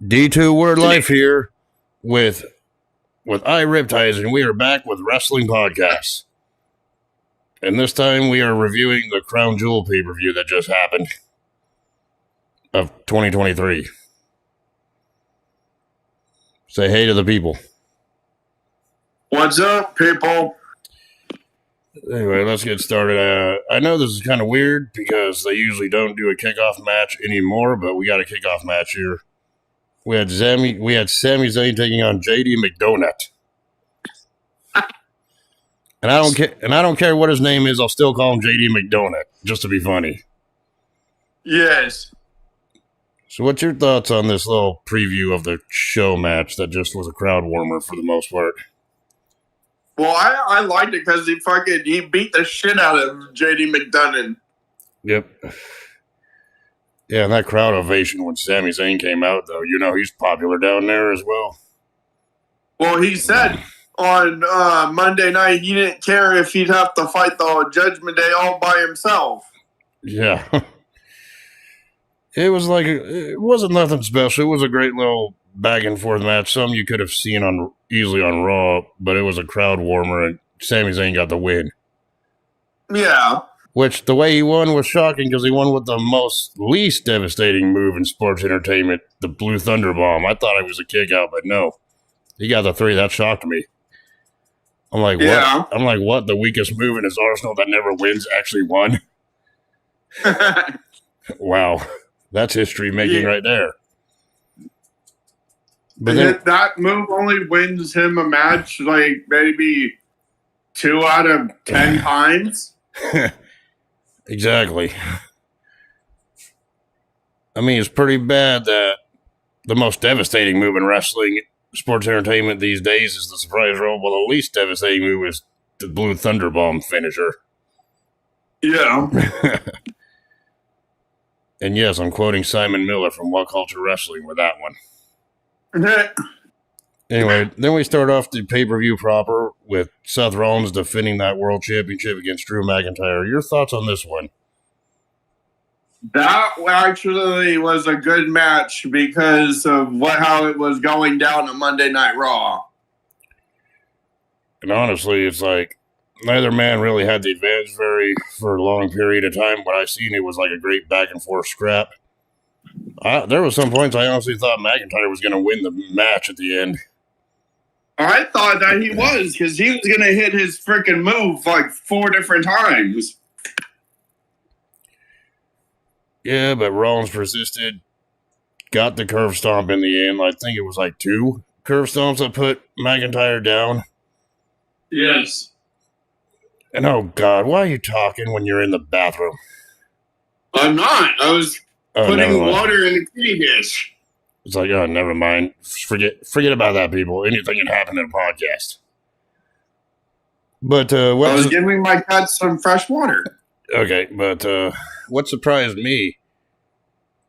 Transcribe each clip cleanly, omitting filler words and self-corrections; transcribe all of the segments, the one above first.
D2 Word Life here with Riptidz, and we are back with Wrestling Podcasts. And this time we are reviewing the Crown Jewel pay-per-view that just happened of 2023. Say hey to the people. What's up, people? Anyway, let's get started. I know this is kind of weird because they usually don't do a kickoff match anymore, but we got a kickoff match here. We had Sami Zayn taking on JD McDonut. And I don't care what his name is, I'll still call him JD McDonut, just to be funny. Yes. So what's your thoughts on this little preview of the show match that just was a crowd warmer for the most part? Well, I liked it because he beat the shit out of JD McDonut. Yep. Yeah, and that crowd ovation when Sami Zayn came out, though, you know he's popular down there as well. Well, he said on Monday night he didn't care if he'd have to fight the Judgment Day all by himself. Yeah. It was it wasn't nothing special. It was a great little back and forth match. Some you could have seen easily on Raw, but it was a crowd warmer, and Sami Zayn got the win. Yeah. Which, the way he won was shocking because he won with the least devastating move in sports entertainment, the Blue Thunder Bomb. I thought it was a kick out, but no. He got the 3. That shocked me. I'm like, yeah. What? I'm like, what? The weakest move in his arsenal that never wins actually won? Wow. That's history making right there. But then, that move only wins him a match like maybe 2 out of 10 times. Exactly. I mean, it's pretty bad that the most devastating move in wrestling, sports entertainment these days is the surprise roll. Well, the least devastating move is the Blue Thunder Bomb finisher. Yeah. And yes, I'm quoting Simon Miller from What Culture Wrestling with that one. Anyway, then we start off the pay-per-view proper with Seth Rollins defending that world championship against Drew McIntyre. Your thoughts on this one? That actually was a good match because of how it was going down on Monday Night Raw. And honestly, it's like neither man really had the advantage for a long period of time. What I seen, it was like a great back-and-forth scrap. There were some points I honestly thought McIntyre was going to win the match at the end. I thought that he was, because he was going to hit his freaking move like 4 different times. Yeah, but Rollins persisted, got the curve stomp in the end. I think it was like 2 curve stomps that put McIntyre down. Yes. And oh God, why are you talking when you're in the bathroom? I'm not. I was putting water in the kitty dish. It's like, oh, never mind. Forget about that, people. Anything can happen in a podcast. But I was giving my cats some fresh water. Okay, but what surprised me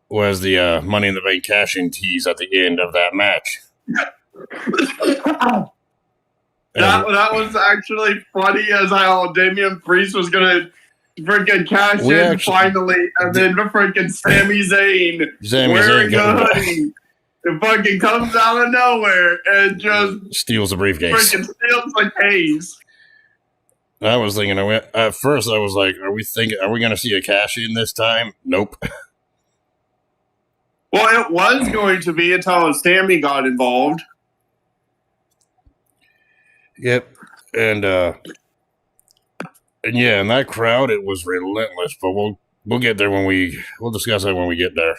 was the Money in the Bank cash-in tease at the end of that match. That was actually funny as how Damian Priest was going to freaking cash in finally, and then the freaking Sami Zayn wearing a hoodie. It fucking comes out of nowhere and just steals the briefcase. Freaking steals the case. I was thinking, at first I was like, are we going to see a cash in this time? Nope. Well, it was going to be until Sami got involved. Yep. And yeah, in that crowd, it was relentless, but we'll get there we'll discuss that when we get there.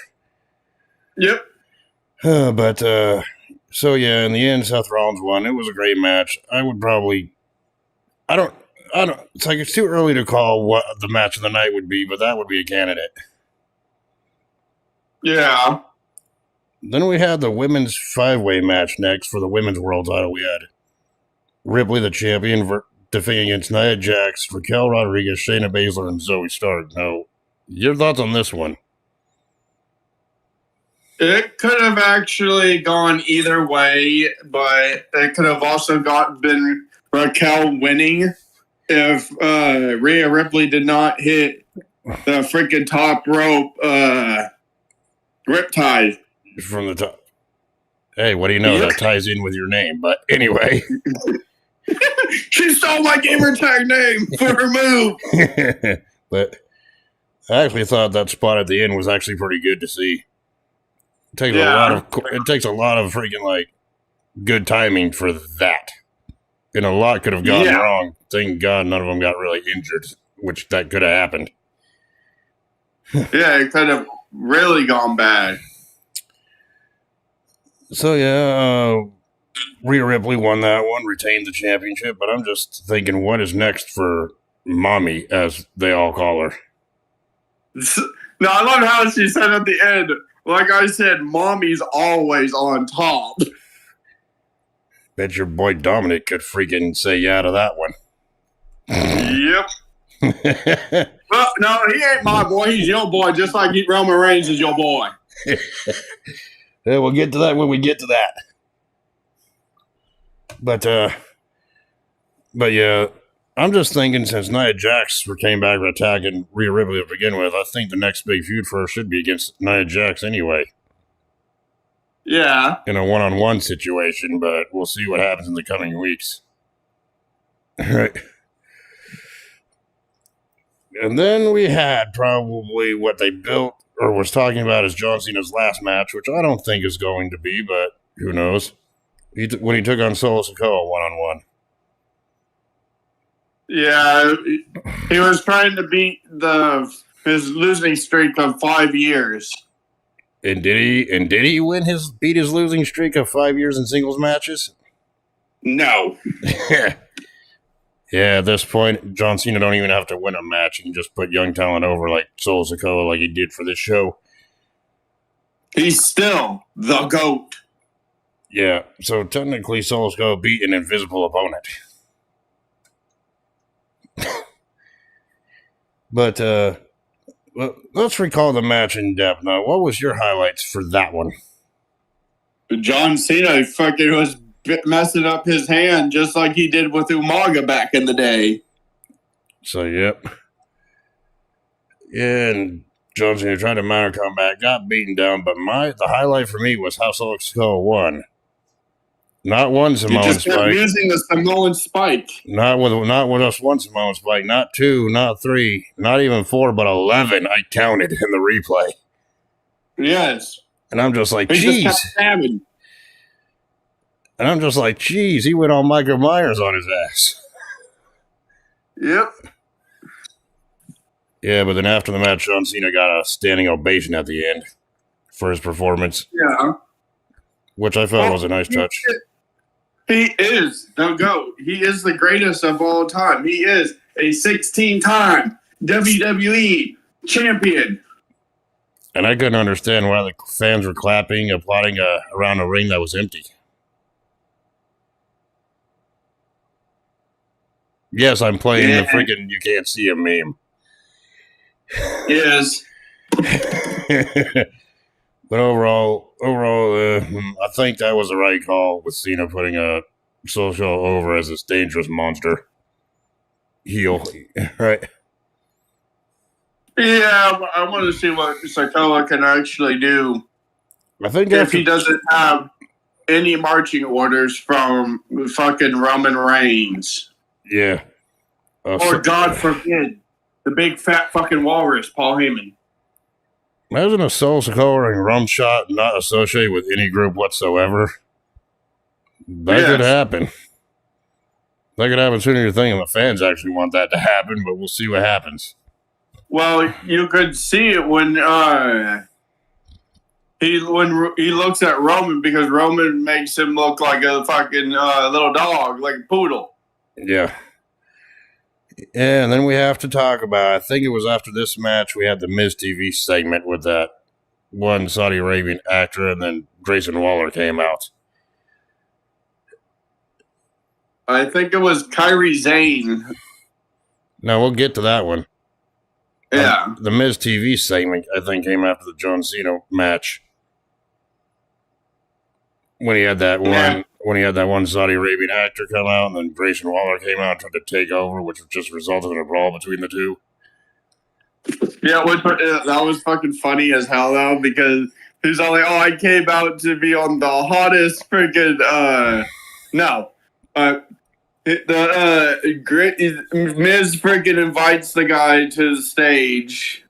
Yep. So yeah, in the end, Seth Rollins won. It was a great match. I don't, it's like it's too early to call what the match of the night would be, but that would be a candidate. Yeah. Then we had the women's 5-way match next for the women's world title. We had Ripley, the champion, defending against Nia Jax, Raquel Rodriguez, Shayna Baszler, and Zoe Stark. Now, your thoughts on this one? It could have actually gone either way, but it could have also been Raquel winning if Rhea Ripley did not hit the freaking top rope Riptide. From the top. Hey, what do you know? That ties in with your name. But anyway. She stole my gamer tag name for her move. But I actually thought that spot at the end was actually pretty good to see. It takes a lot of freaking like good timing for that. And a lot could have gone wrong. Thank God none of them got really injured, which that could have happened. Yeah, it could have really gone bad. So, yeah, Rhea Ripley won that one, retained the championship, but I'm just thinking, what is next for Mommy, as they all call her? No, I love how she said at the end, like I said, Mommy's always on top. Bet your boy Dominic could freaking say yeah to that one. Yep. Well, no, he ain't my boy. He's your boy, just like Roman Reigns is your boy. Yeah, we'll get to that when we get to that. But yeah, I'm just thinking since Nia Jax came back attacking Rhea Ripley to begin with, I think the next big feud for her should be against Nia Jax anyway. Yeah. In a one-on-one situation, but we'll see what happens in the coming weeks. Right. And then we had probably what they built or was talking about as John Cena's last match, which I don't think is going to be, but who knows? When he took on Solo Sikoa one-on-one. Yeah, he was trying to beat his losing streak of 5 years. And did he beat his losing streak of 5 years in singles matches? No. Yeah, at this point, John Cena don't even have to win a match. He can just put young talent over like Solo Sikoa like he did for this show. He's still the GOAT. Yeah, so technically Solo Sikoa beat an invisible opponent. But let's recall the match in depth now. What was your highlights for that one? John Cena fucking was messing up his hand just like he did with Umaga back in the day. So, yep. Yeah, and John Cena tried to mount a comeback, got beaten down, but the highlight for me was how Solo Sikoa won. Not one Samoan spike. Using the Samoan spike. Not with us one Samoan spike. Not 2, not 3, not even 4, but 11. I counted in the replay. Yes. And I'm just like, jeez. And I'm just like, jeez, he went all Michael Myers on his ass. Yep. Yeah, but then after the match, John Cena got a standing ovation at the end for his performance. Yeah. Which I felt was a nice touch. He is the GOAT. He is the greatest of all time. He is a 16-time WWE champion. And I couldn't understand why the fans were clapping, applauding around a ring that was empty. Yes, I'm playing the freaking you can't see a meme. Yes. But overall, I think that was the right call with Cena putting a Social over as this dangerous monster heel, right? Yeah, I want to see what Sikoa can actually do. I think if he doesn't have any marching orders from fucking Roman Reigns. Yeah. Or God forbid, the big fat fucking walrus, Paul Heyman. Imagine a Solo Sikoa and rum shot not associated with any group whatsoever. That could happen. That could happen sooner than you think, and the fans actually want that to happen, but we'll see what happens. Well, you could see it when he looks at Roman, because Roman makes him look like a fucking little dog, like a poodle. Yeah. Yeah, and then we have to talk about, I think it was after this match, we had the Miz TV segment with that one Saudi Arabian actor, and then Grayson Waller came out. I think it was Kairi Sane. No, we'll get to that one. Yeah. The Miz TV segment, I think, came after the John Cena match. When he had that one Saudi Arabian actor come out, and then Grayson Waller came out and tried to take over, which just resulted in a brawl between the two. Yeah, that was fucking funny as hell, though, because He's all like, "Oh, I came out to be on the hottest freaking great Miz freaking invites the guy to the stage.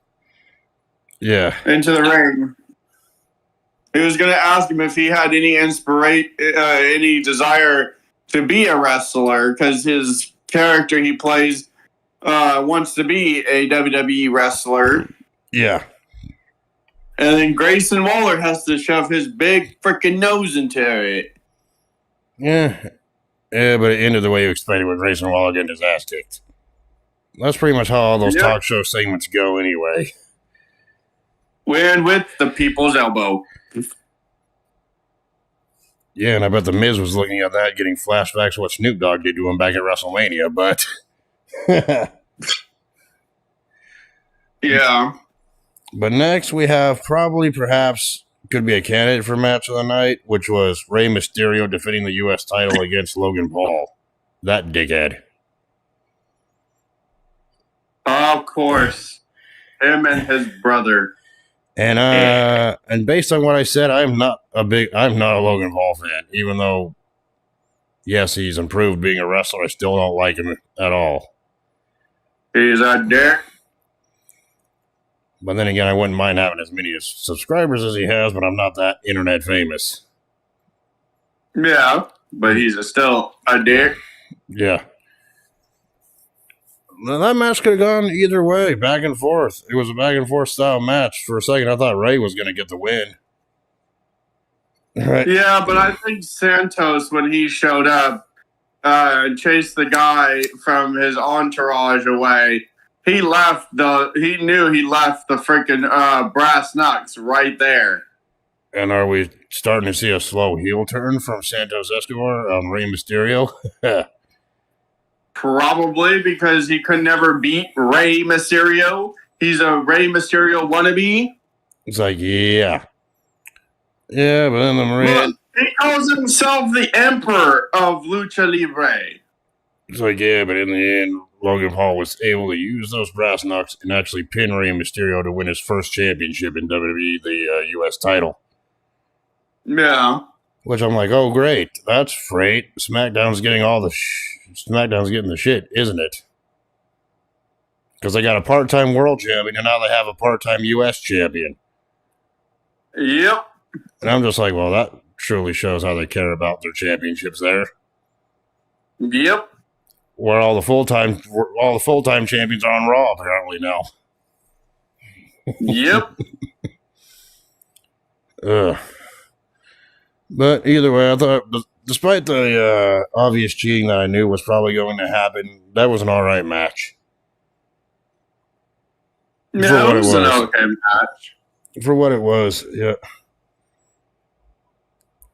Yeah. Into the ring. He was going to ask him if he had any any desire to be a wrestler, because his character he plays wants to be a WWE wrestler. Yeah. And then Grayson Waller has to shove his big freaking nose into it. Yeah. Yeah, but it ended the way you expected with Grayson Waller getting his ass kicked. That's pretty much how all those talk show segments go anyway. Win with the people's elbow. Yeah, and I bet the Miz was looking at that, getting flashbacks of what Snoop Dogg did to him back at WrestleMania, but... Yeah. But next we have perhaps, could be a candidate for match of the night, which was Rey Mysterio defending the U.S. title against Logan Paul. That dickhead. Of course. Him and his brother. And based on what I said, I'm not a Logan Paul fan, even though, yes, he's improved being a wrestler. I still don't like him at all. He's a dick. But then again, I wouldn't mind having as many subscribers as he has, but I'm not that internet famous. Yeah, but he's still a dick. Yeah. Now, that match could have gone either way, back and forth. It was a back and forth style match. For a second, I thought Ray was going to get the win. Right. Yeah, but I think Santos, when he showed up, chased the guy from his entourage away. He knew he left the freaking brass knucks right there. And are we starting to see a slow heel turn from Santos Escobar on Rey Mysterio? Probably, because he could never beat Rey Mysterio. He's a Rey Mysterio wannabe. It's like, yeah. Yeah, but then the Marine... He calls himself the Emperor of Lucha Libre. It's like, yeah, but in the end, Logan Paul was able to use those brass knucks and actually pin Rey Mysterio to win his first championship in WWE, the U.S. title. Yeah. Which I'm like, oh, great. That's great. SmackDown's getting SmackDown's getting the shit, isn't it? Because they got a part-time world champion, and now they have a part-time U.S. champion. Yep. And I'm just like, well, that truly shows how they care about their championships there. Yep. Where all the full-time champions are on Raw, apparently, now. Yep. But either way, I thought, despite the obvious cheating that I knew was probably going to happen, that was an all right match. Yeah, it was an okay match. For what it was, yeah.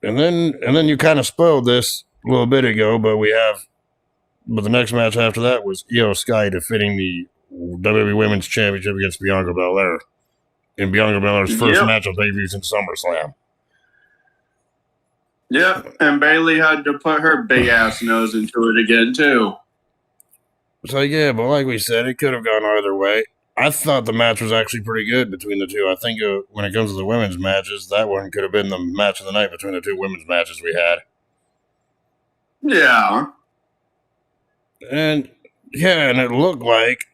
And then you kind of spoiled this a little bit ago, but the next match after that was Io Sky defending the WWE Women's Championship against Bianca Belair in Bianca Belair's first match of pay-per-view since SummerSlam. Yep, and Bayley had to put her big-ass nose into it again, too. So, yeah, but like we said, it could have gone either way. I thought the match was actually pretty good between the two. I think when it comes to the women's matches, that one could have been the match of the night between the two women's matches we had. Yeah. And, yeah, and it looked like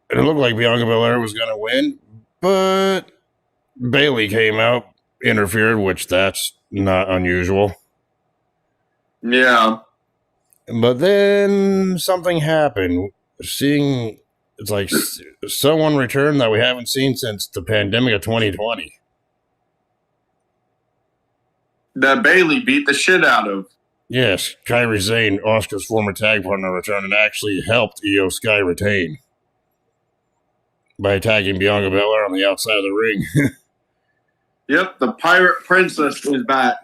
Bianca Belair was going to win, but Bayley came out, interfered, which that's not unusual. Yeah. But then something happened. It's like someone returned that we haven't seen since the pandemic of 2020. That Bayley beat the shit out of. Yes, Kairi Sane, Asuka's former tag partner, returned and actually helped Io Sky retain by attacking Bianca Belair on the outside of the ring. Yep, the Pirate Princess is back.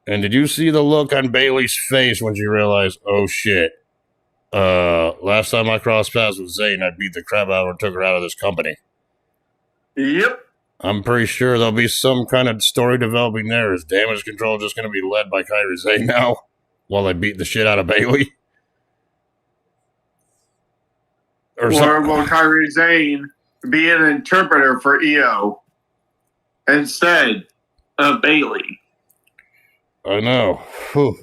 And did you see the look on Bayley's face when she realized, oh shit, last time I crossed paths with Zayn, I beat the crap out of her and took her out of this company. Yep. I'm pretty sure there'll be some kind of story developing there. Is Damage Control just going to be led by Kairi Sane now while they beat the shit out of Bayley? Or will Kairi Sane be an interpreter for Io? instead of Bailey. I know. Whew.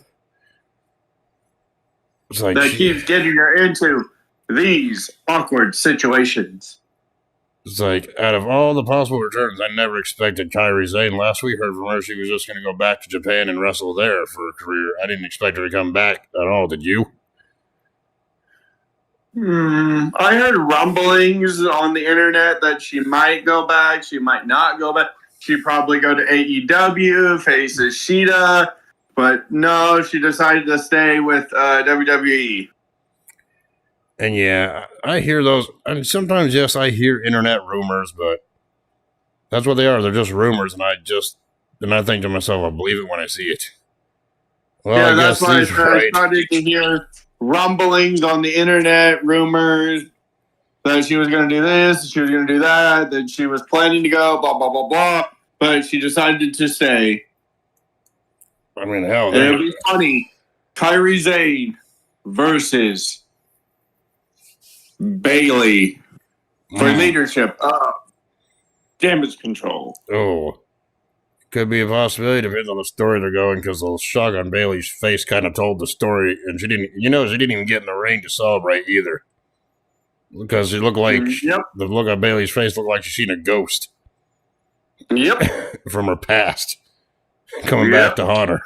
It's like that keeps getting her into these awkward situations. It's like, out of all the possible returns, I never expected Kairi Sane. Last we heard from her, she was just going to go back to Japan and wrestle there for a career. I didn't expect her to come back at all. Did you? I heard rumblings on the internet that she might go back. She might not go back. She'd probably go to AEW, face Ishida. But no, she decided to stay with WWE. And yeah, I hear those. I mean, sometimes, yes, I hear internet rumors, but that's what they are. They're just rumors, and I think to myself, I'll believe it when I see it. Well, yeah, I that's guess why I right. started to hear rumblings on the internet, rumors that she was going to do this, she was going to do that she was planning to go, blah, blah, blah, blah. But she decided to stay. I mean, hell, it would be funny. Kairi Sane versus Bailey for leadership of Damage Control. Oh, could be a possibility. Depends on the story they're going, because the shot on Bailey's face kind of told the story, and she didn't even get in the ring to celebrate either, because she looked like the look on Bailey's face looked like she's seen a ghost. Yep, from her past coming back to haunt her.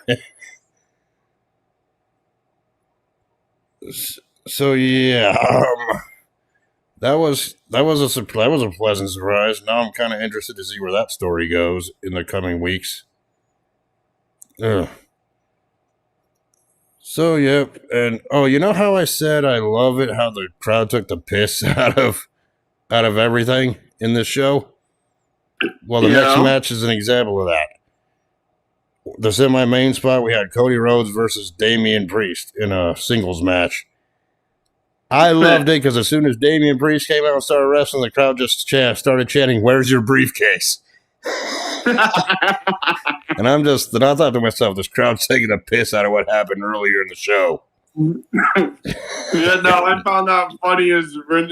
So yeah, that was a pleasant surprise. Now I'm kind of interested to see where that story goes in the coming weeks. So yep, and you know how I said I love it how the crowd took the piss out of everything in this show? Well, the next match is an example of that. The semi-main spot, we had Cody Rhodes versus Damian Priest in a singles match. I loved it because as soon as Damian Priest came out and started wrestling, the crowd just started chanting, "Where's your briefcase?" And I thought to myself, this crowd's taking a piss out of what happened earlier in the show. I found out funny is when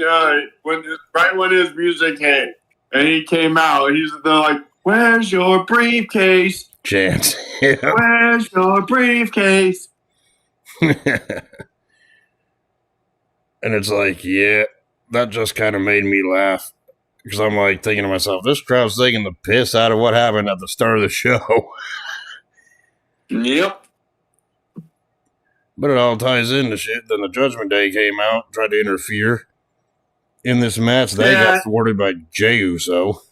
his music hit and he came out, they're like, "Where's your briefcase?" Chance. Yeah. Where's your briefcase? And it's like, yeah, that just kind of made me laugh. Because I'm like thinking to myself, this crowd's taking the piss out of what happened at the start of the show. Yep. But it all ties into shit. Then the Judgment Day came out, tried to interfere in this match. They got thwarted by Jey Uso.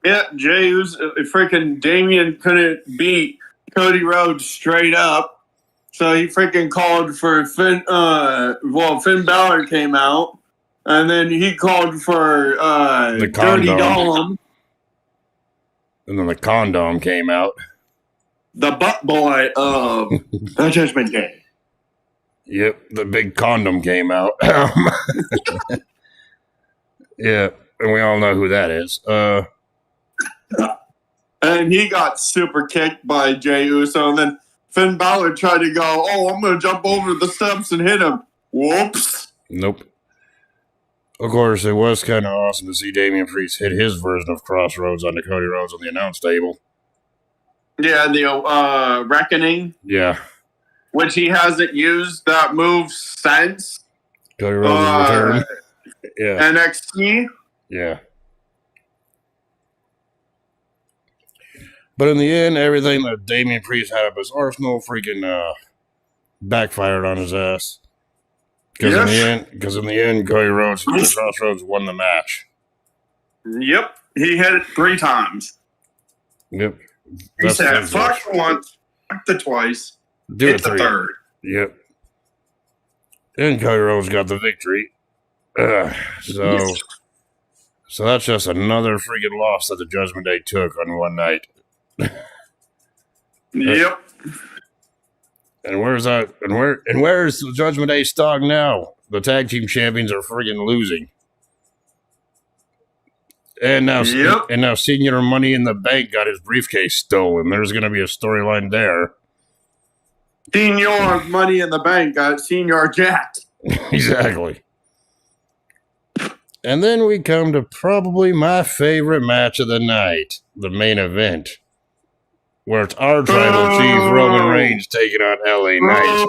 Yeah, Jey Uso, freaking Damian couldn't beat Cody Rhodes straight up. So he freaking called for Finn Balor came out. And then he called for the Dirty Dom. And then the condom came out. The butt boy of the Judgment Day. Yep, the big condom came out. Yeah, and we all know who that is. And he got super kicked by Jey Uso. And then Finn Balor tried to go, I'm going to jump over the steps and hit him. Whoops. Nope. Of course, it was kind of awesome to see Damian Priest hit his version of Crossroads onto Cody Rhodes on the announce table. Yeah, the Reckoning. Yeah. Which he hasn't used that move since. Cody Rhodes' return. Yeah. NXT. Yeah. But in the end, everything that Damian Priest had up his arsenal freaking backfired on his ass. Because in the end, Cody Rhodes, Crossroads won the match. Yep. He hit it 3 times. Yep. He said, fuck once, fuck the twice, do hit it the 3. third. Yep. And Cody Rhodes got the victory. So that's just another freaking loss that the Judgment Day took on one night. Yep. And where's that? And where's the Judgment Day stock now? The tag team champions are freaking losing. And now, Senior Money in the Bank got his briefcase stolen. There's going to be a storyline there. Senior Money in the Bank got Senior jacked. Exactly. And then we come to probably my favorite match of the night, the main event, where it's our tribal chief, Roman Reigns, taking on LA Knight.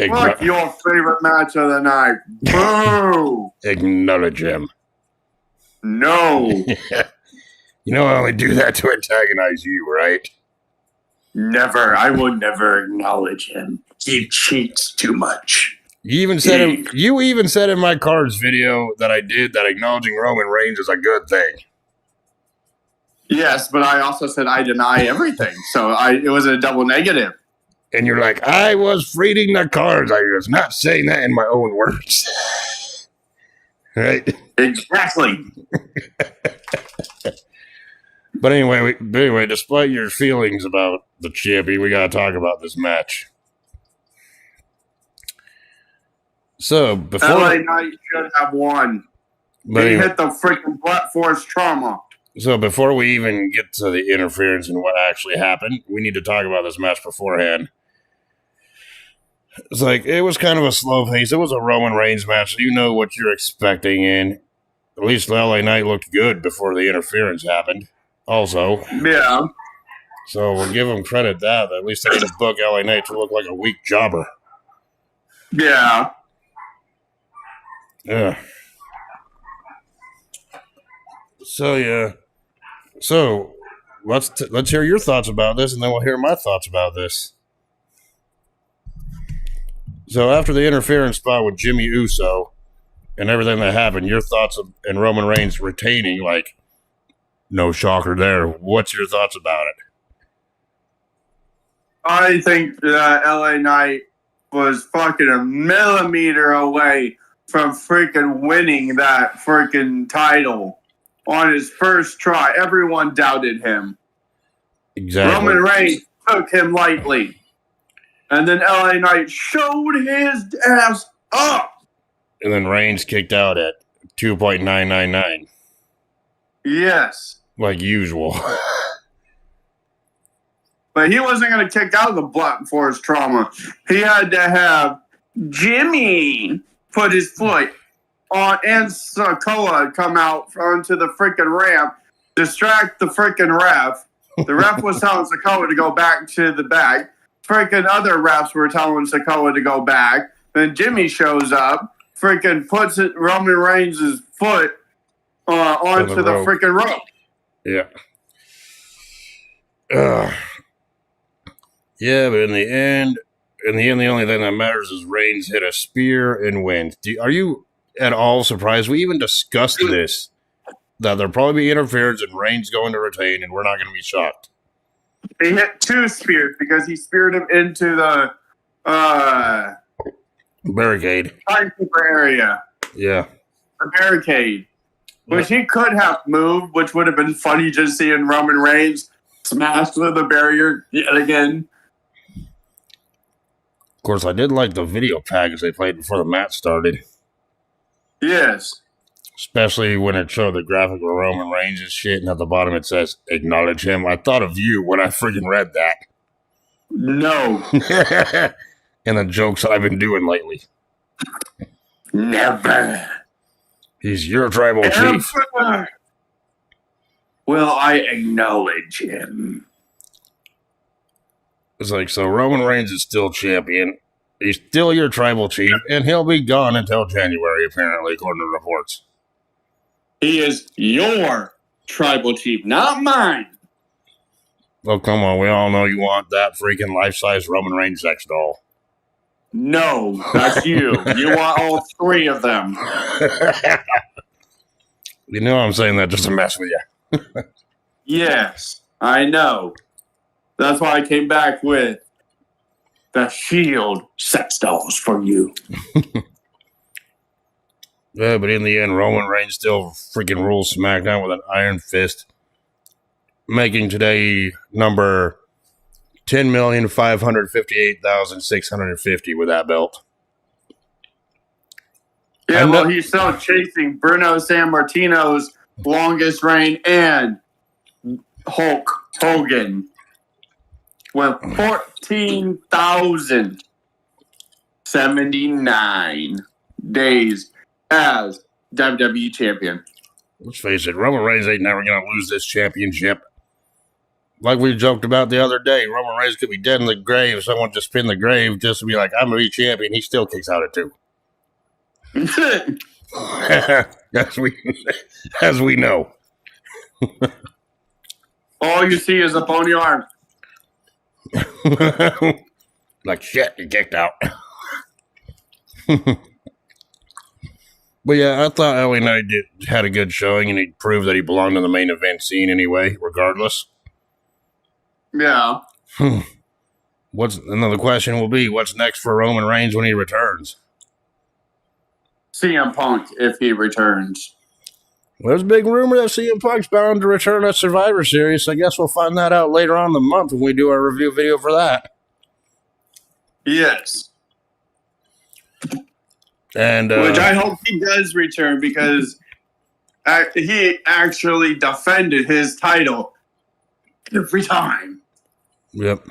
What's your favorite match of the night? Boo! Acknowledge him. No. You know I only do that to antagonize you, right? Never. I will never acknowledge him. He cheats too much. You even said in my cards video that I did that acknowledging Roman Reigns is a good thing. Yes, but I also said I deny everything. So it was a double negative. And you're like, I was reading the cards. I was not saying that in my own words. Right? Exactly. But anyway, despite your feelings about the champion, we got to talk about this match. So, before... LA Knight should have won. He hit the freaking blunt force trauma. So, before we even get to the interference and what actually happened, we need to talk about this match beforehand. It's like, it was kind of a slow pace. It was a Roman Reigns match. So you know what you're expecting, and at least LA Knight looked good before the interference happened. Also. Yeah. So we'll give him credit that at least they didn't book LA Knight to look like a weak jobber. Yeah. Yeah. So, yeah. So, let's hear your thoughts about this, and then we'll hear my thoughts about this. So after the interference spot with Jimmy Uso and everything that happened, your thoughts and Roman Reigns retaining, like, no shocker there. What's your thoughts about it? I think that LA Knight was fucking a millimeter away from freaking winning that freaking title on his first try. Everyone doubted him. Exactly. Roman Reigns took him lightly. And then LA Knight showed his ass up. And then Reigns kicked out at 2.999. Yes. Like usual. But he wasn't going to kick out of the blunt force trauma. He had to have Jimmy put his foot on and Sokoa come out onto the freaking ramp, distract the freaking ref. The ref was telling Sokoa to go back to the back. Freaking other refs were telling Sokoa to go back. Then Jimmy shows up, freaking puts Roman Reigns' foot onto the freaking rope. Yeah. Yeah, but in the end, the only thing that matters is Reigns hit a spear and wins. Are you at all surprised? We even discussed this, that there'll probably be interference and Reigns going to retain, and we're not going to be shocked. He hit two spears because he speared him into the barricade. Timekeeper area. Yeah. The barricade. Which he could have moved, which would have been funny just seeing Roman Reigns smash through the barrier yet again. Of course, I did like the video package they played before the match started. Yes. Especially when it showed the graphic of Roman Reigns and shit, and at the bottom it says, acknowledge him. I thought of you when I freaking read that. No. And the jokes that I've been doing lately. Never. He's your tribal chief. Will I acknowledge him? It's like, so Roman Reigns is still champion. He's still your tribal chief, and he'll be gone until January, apparently, according to reports. He is your tribal chief, not mine. Oh, come on. We all know you want that freaking life-size Roman Reigns sex doll. No, that's you. You want all three of them. You know I'm saying that just to mess with you. Yes, I know. That's why I came back with the Shield sex dolls for you. Yeah, but in the end, Roman Reigns still freaking rules SmackDown with an iron fist, making today number 10,558,650 with that belt. Yeah, well, he's still chasing Bruno Sammartino's longest reign and Hulk Hogan with 14,000 79 days as WWE champion. Let's face it, Roman Reigns ain't never going to lose this championship. Like we joked about the other day, Roman Reigns could be dead in the grave. Someone just spin the grave just to be like, I'm going to be champion. He still kicks out at 2. as we know. All you see is a bony arm. Like, shit, he kicked out. But yeah, I thought LA Knight had a good showing, and he proved that he belonged in the main event scene anyway, regardless. Yeah. Another question will be, what's next for Roman Reigns when he returns? CM Punk, if he returns. Well, there's a big rumor that CM Punk's bound to return at Survivor Series, so I guess we'll find that out later on in the month when we do our review video for that. Yes. And which I hope he does return, because he actually defended his title every time. Yep.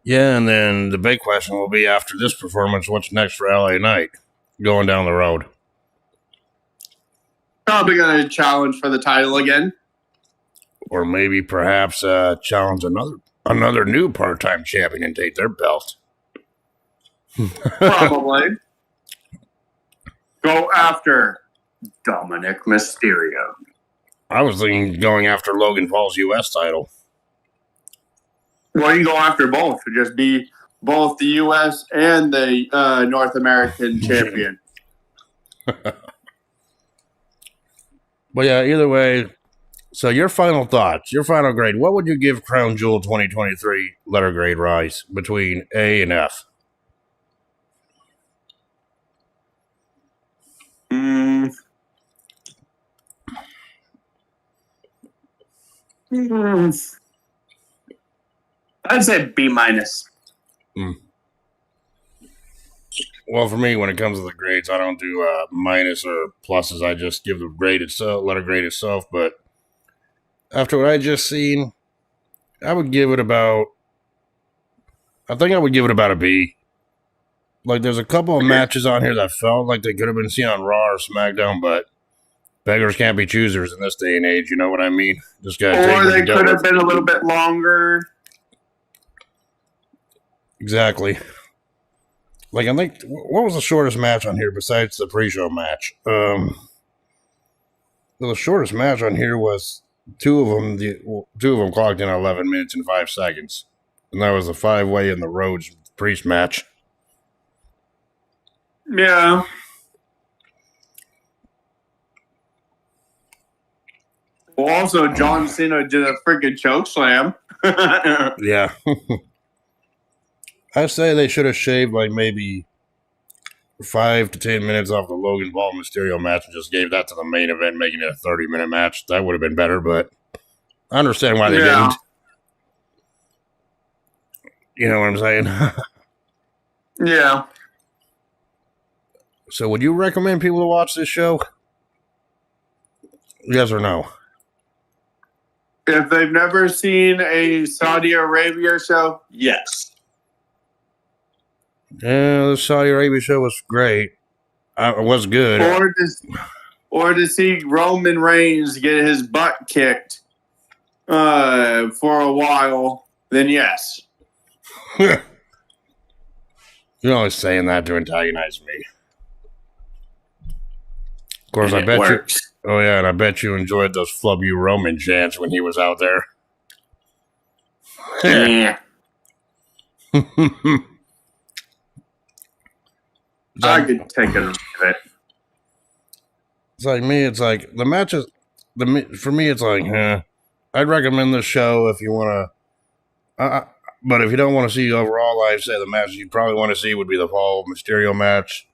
Yeah, and then the big question will be, after this performance, what's next for LA Knight going down the road? Probably going to challenge for the title again. Or maybe perhaps challenge another new part-time champion and take their belt. Probably. Go after Dominic Mysterio. I was thinking going after Logan Paul's U.S. title. Well, you can go after both. Just be both the U.S. and the North American champion. But yeah, either way, so your final thoughts, your final grade, what would you give Crown Jewel 2023 letter grade rise between A and F? I'd say B minus. Well, for me, when it comes to the grades, I don't do minus or pluses. I just give the grade itself, letter grade itself. But after what I just seen, I would give it about a B. Like, there's a couple of matches on here that felt like they could have been seen on Raw or SmackDown, but beggars can't be choosers in this day and age. You know what I mean? Just gotta take or what they you get could have with. been a little bit longer. Exactly. Like, I think, what was the shortest match on here besides the pre-show match? The shortest match on here was two of them clocked in 11 minutes and 5 seconds. And that was the 5-way in the Rhodes Priest match. Yeah. Well, also, John Cena did a freaking choke slam. Yeah. I say they should have shaved like maybe 5 to 10 minutes off the Logan Paul Mysterio match and just gave that to the main event, making it a 30-minute match. That would have been better, but I understand why they didn't. You know what I'm saying? Yeah. So would you recommend people to watch this show? Yes or no? If they've never seen a Saudi Arabia show, yes. Yeah, the Saudi Arabia show was great. It was good. Or to see Roman Reigns get his butt kicked for a while, then yes. You're always saying that to antagonize me. Of course, I bet you. Oh yeah, and I bet you enjoyed those "flub you Roman" chants when he was out there. Yeah. I could take it or leave it. It's like me. It's like the matches. For me, it's like, I'd recommend this show if you want to. But if you don't want to see overall, I'd say the matches you probably want to see would be the Paul Mysterio match,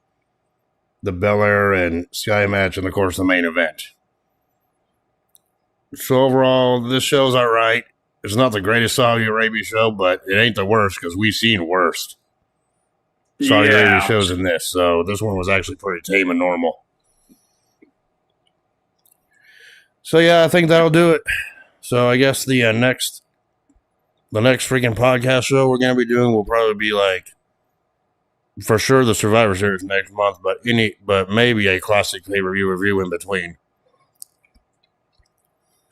the Belair and Sky match, and of course the main event. So overall, this show's all right. It's not the greatest Saudi Arabia show, but it ain't the worst because we've seen worse Saudi Arabia shows than this. So this one was actually pretty tame and normal. So yeah, I think that'll do it. So I guess the next freaking podcast show we're gonna be doing will probably be like for sure the Survivor Series next month, but maybe a classic pay-per-view review in between.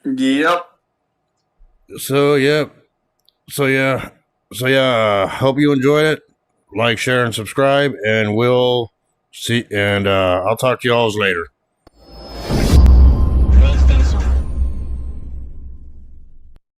Yep. So yeah. Hope you enjoyed it. Like, share, and subscribe, and we'll see. And I'll talk to y'all later.